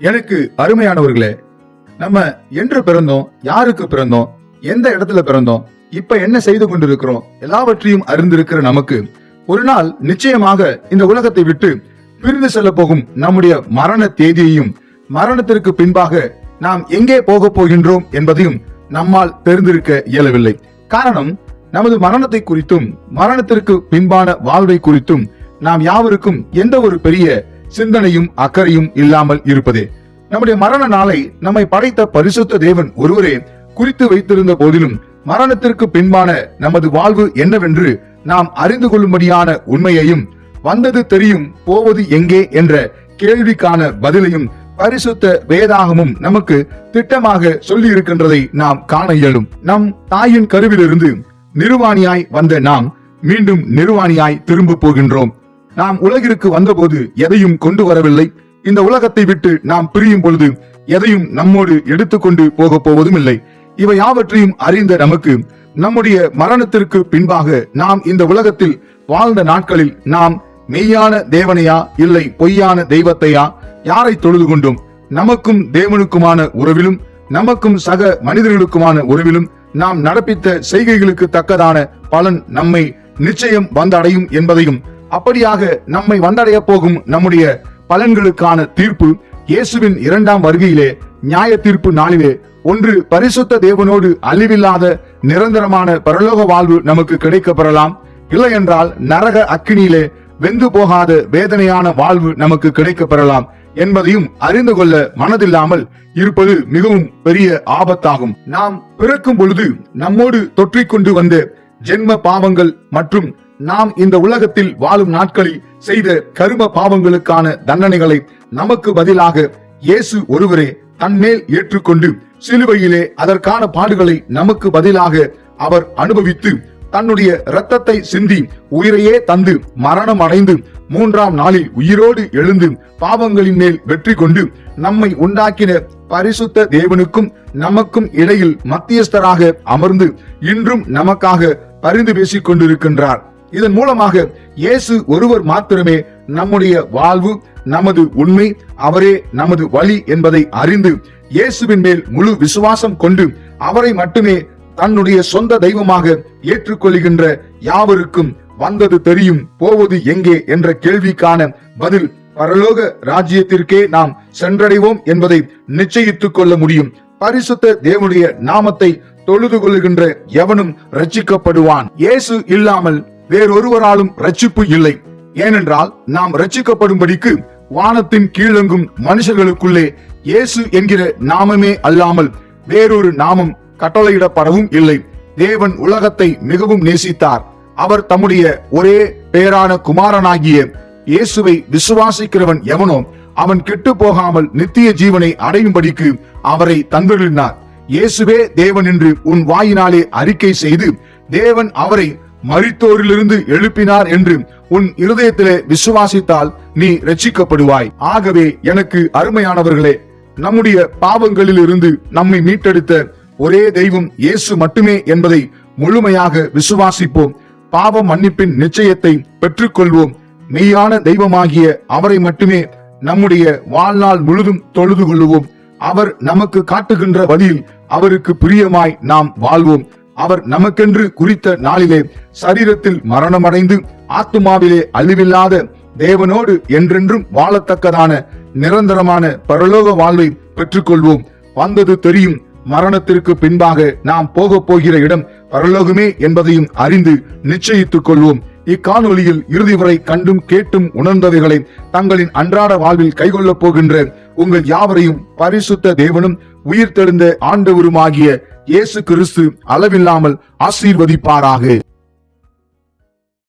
எனக்கு அருமையானவர்களே, நம்ம என்று பிறந்தோம், யாருக்கு பிறந்தோம், எந்த இடத்துல பிறந்தோம், இப்ப என்ன செய்து கொண்டிருக்கிறோம், எல்லாவற்றையும் அறிந்திருக்கிற நமக்கு ஒரு நாள் நிச்சயமாக இந்த உலகத்தை விட்டு பிரிந்து செல்ல போகும் நம்முடைய மரண தேதியையும், மரணத்திற்கு பின்பாக நாம் எங்கே போக போகின்றோம் என்பதையும் நம்மால் தெரிந்திருக்க இயலவில்லை. காரணம், நமது மரணத்தை குறித்தும் மரணத்திற்கு பின்பான வாழ்வை குறித்தும் நாம் யாவருக்கும் எந்த ஒரு பெரிய சிந்தனையும் அக்கறையும் இல்லாமல் இருப்பதே. நம்முடைய மரண நாளை நம்மை படைத்த பரிசுத்த தேவன் ஒருவரே குறித்து வைத்திருந்த போதிலும் மரணத்திற்கு பின்பான நமது வாழ்வு என்னவென்று நாம் அறிந்து கொள்ளும்படியான உண்மையையும், வந்தது தெரியும் போவது எங்கே என்ற கேள்விக்கான பதிலையும் பரிசுத்த வேதாகமும் நமக்கு திட்டமாக சொல்லி இருக்கின்றதை நாம் காண இயலும். நம் தாயின் கருவிலிருந்து நிர்வாணியாய் வந்த நாம் மீண்டும் நிர்வாணியாய் திரும்ப போகின்றோம். நாம் உலகிற்கு வந்தபோது எதையும் கொண்டு வரவில்லை. இந்த உலகத்தை விட்டு நாம் பிரியும் பொழுது எதையும் நம்மோடு எடுத்துக்கொண்டு போக போவதும் இல்லை. இவை யாவற்றையும் அறிந்த நமக்கு நம்முடைய மரணத்திற்கு பின்பாக நாம் இந்த உலகத்தில் வாழ்ந்த நாட்களில் நாம் மெய்யான தேவனையா இல்லை பொய்யான தெய்வத்தையா யாரை தொழுது கொண்டோம்? நமக்கும் தேவனுக்குமான உறவிலும் நமக்கும் சக மனிதர்களுக்குமான உறவிலும் நாம் நடப்பித்த செய்கைகளுக்கு தக்கதான பலன் நம்மை நிச்சயம் வந்தடையும் என்பதையும், அப்படியாக நம்மை வந்தடைய போகும் நம்முடைய பலன்களுக்கான தீர்ப்பு இயேசுவின் இரண்டாம் வருகையிலே நியாய தீர்ப்பு நாளிலே ஒன்று பரிசுத்த தேவனோடு அழிவில்லாத நிரந்தரமான பரலோக வாழ்வு நமக்கு கிடைக்க பெறலாம். இல்லை என்றால் நரக அக்கினியிலே வெந்து போகாத வேதனையான வாழ்வு நமக்கு கிடைக்க பெறலாம் என்பதையும் அறிந்து கொள்ள மனதில்லாமல் இருப்பது மிகவும் பெரிய ஆபத்தாகும். நாம் பிறக்கும் பொழுது நம்மோடு தொற்றிக்கொண்டு வந்த ஜென்ம பாவங்கள் மற்றும் நாம் இந்த உலகத்தில் வாழும் நாட்களில் செய்த கரும பாவங்களுக்கான தண்டனைகளை நமக்கு பதிலாக இயேசு ஒருவரே தன்மேல் ஏற்றுக்கொண்டு சிலுவையிலே அதற்கான பாடுகளை நமக்கு பதிலாக அவர் அனுபவித்து தன்னுடைய இரத்தத்தை சிந்தி உயிரையே தந்து மரணம் அடைந்து மூன்றாம் நாளில் உயிரோடு எழுந்து பாவங்களின் மேல் வெற்றி கொண்டு நம்மை உண்டாக்கின பரிசுத்த தேவனுக்கும் நமக்கும் இடையில் மத்தியஸ்தராக அமர்ந்து இன்றும் நமக்காக பரிந்து பேசிக் கொண்டிருக்கின்றார். இதன் மூலமாக இயேசு ஒருவர் மாத்திரமே நம்முடைய வாழ்வு, நமது உண்மை, அவரே நமது வழி என்பதை அறிந்து இயேசுவின் மேல் முழு விசுவாசம் கொண்டு அவரை மட்டுமே தன்னுடைய சொந்த தெய்வமாக ஏற்றுக்கொள்கின்ற யாவருக்கும் வந்தது தெரியும் போவது எங்கே என்ற கேள்விக்கான பதில் பரலோக ராஜ்யத்திற்கே நாம் சென்றடைவோம் என்பதை நிச்சயித்துக் கொள்ள முடியும். பரிசுத்த தேவனுடைய நாமத்தை தொழுது கொள்கின்ற எவனும் ரட்சிக்கப்படுவான். இயேசு இல்லாமல் வேறொருவராலும் ரட்சிப்பு இல்லை. ஏனென்றால் நாம் ரட்சிக்கப்படும்படிக்கு வானத்தின் கீழெங்கும் மனுஷர்களுக்குள்ளே இயேசு என்கிற நாமமே அல்லாமல் வேறொரு நாமம் கட்டளையிடப்படவும் இல்லை. தேவன் உலகத்தை மிகவும் நேசித்தார். அவர் தம்முடைய ஒரே பேரான குமாரனாகிய இயேசுவை விசுவாசிக்கிறவன் எவனோ அவன் கெட்டு போகாமல் நித்திய ஜீவனை அடையும்படிக்கு அவரை தந்தருளினார். இயேசுவே தேவன் என்று உன் வாயினாலே அறிக்கை செய்து தேவன் அவரை மரித்தோரிலிருந்து எழுப்பினார் என்று உன் இருதயத்திலே விசுவாசித்தால் நீ ரட்சிக்கப்படுவாய். ஆகவே எனக்கு அருமையானவர்களே, நம்முடைய பாவங்களில் இருந்து நம்மை மீட்டெடுத்த ஒரே தெய்வம் இயேசு மட்டுமே என்பதை முழுமையாக விசுவாசிப்போம். பாவ மன்னிப்பின் நிச்சயத்தை பெற்றுக்கொள்வோம். மெய்யான தெய்வமாகிய அவரை மட்டுமே நம்முடைய வாழ்நாள் முழுதும் தொழுது கொள்வோம். அவர் நமக்கு காட்டுகின்ற வழியில் அவருக்கு பிரியமாய் நாம் வாழ்வோம். அவர் நமக்கென்று குறித்த நாளிலே சரீரத்தில் மரணமடைந்து ஆத்துமாவிலே அழிவில்லாத தேவனோடு என்றென்றும் வாழத்தக்கதான நிரந்தரமான பரலோக வாழ்வை பெற்றுக்கொள்வோம். வந்தது தெரியும், மரணத்திற்கு பின்பாக நாம் போக போகிற இடம் பரலோகமே என்பதையும் அறிந்து நிச்சயித்துக் கொள்வோம். இக்காணொலியில் இறுதி வரை கண்டும் கேட்டும் உணர்ந்தவைகளை தங்களின் அன்றாட வாழ்வில் கைகொள்ளப் போகின்ற உங்கள் யாவரையும் பரிசுத்த தேவனும் உயிர்த்தெழுந்த ஆண்டவருமாகிய இயேசு கிறிஸ்து அளவில்லாமல் ஆசீர்வதிப்பாராக.